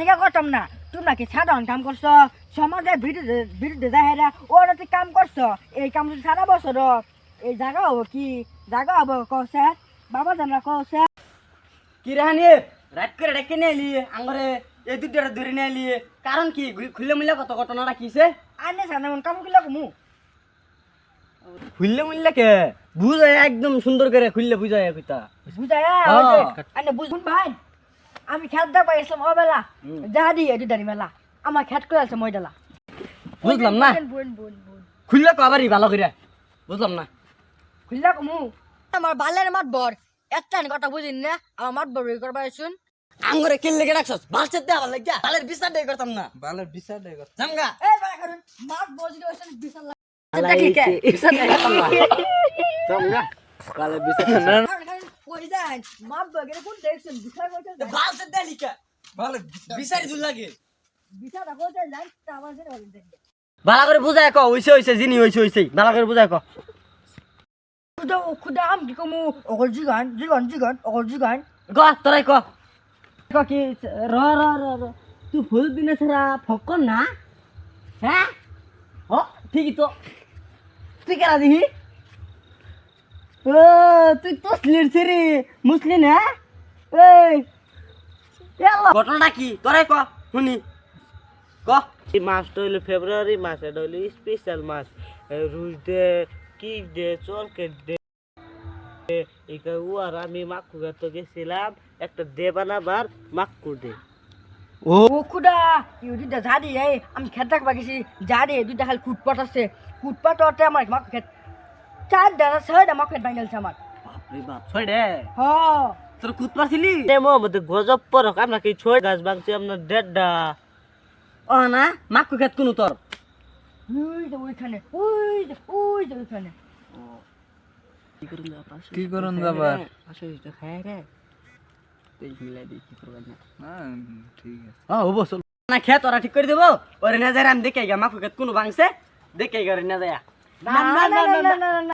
নিকা করতাম না তোমরা কি সাধারণ কাম করছো সমাজের বিরুদ্ধে দেখাইরা ওরা তুই কাম করছো এই কাম যদি সারা বছর এই জায়গা হবো কি জায়গা হবো কছে বাবা জানা কছে কি রাহানি রাত করে ডেকে নিয়ে এলি আঙ্গরে এই দুধটা ধরে নিয়ে এলি কারণ কি খুললে মুল্লে কত ঘটনাটা কিছে আনে সানা কাম কিলা কমু খুললে মুল্লে কে বুঝায় একদম সুন্দর করে খুললে বুঝায় কইতা বুঝায়া আনে বুঝুন ভাই আমি খেত দেখবা এসলাম ও বেলা যা দি এটি দাঁড়ি মেলা আমার খেত করে আছে ময়দালা বুঝলাম না খুললে তো আবারই ভালো করে বুঝলাম না খুললা কমু আমার বালের মাত বর একটা কথা বুঝিন না আমার মাত বর করবা শুন আঙ্গরে কিল্লে কে রাখছস বালছে দে ভালো লাগিয়া বালের বিচার দে করতাম না বালের বিচার দেয় কথা জামগা এই বাড়া করুন মাত বজি ওইসন বিশাল বিচার দে করতাম না জামগা বালের বিচার কই যান মাত বগেরে কোন দেখছেন বিশাল কইতে বালছে দে লিকা বালের বিচারি দুল লাগে বিশাল কইতে যান আমার জন্য বলেন দেন ভালো করে বুঝায় ক হইছে জিনি হইছে ভালো করে বুঝায় ক খুদা আম কি কমু অকল জিগান অকল জিগান ক তোরাই ক কি র র র র তুই ফুল দিনে ছাড়া ফক্কর না হ্যাঁ ও ঠিকই তো তুই কেরা দিহি ও তুই তো ছিড়ি মুসলিম হ্যাঁ এই ঘটনাটা কি তোরাই ক শুনি ক এই মাছটা হইলো ফেব্রুয়ারি মাস, এটা হইলো স্পেশাল মাছ। রুই দে কি দে চরকেট দে আর আমি মাক্কু তো গেছিলাম একটা দে বানাবার মাক্কু দে। ও খুদা ইউদিটা জাদি এই আমি খেত রাখবা গেছি জাদি দুইটা খালি কুটপাট আছে কুটপাটতে আমার মাক খেত চার দানা ছয়টা মাক খেত বাইনালছে আমার বাপরে বাপ ছয় রে হ তোর কুদ পারছিলি মধ্যে গজব পর আমরা কি ছয় গাছ ভাঙছি আপনার দেড়টা। ও না মাক্কু খেত কোনো তোর ওই যে ওইখানে ওইখানে কি করুন যাবার আসলে খায় রে তুই মিলাই দি কি করবেন না হ্যাঁ ঠিক আছে হ্যাঁ হবো চল না খেত ওরা ঠিক করে দেবো ওরে না যায় আমি দেখে গা মাক্কু খেত কোনো ভাঙছে দেখে গা রে না যায় না না না না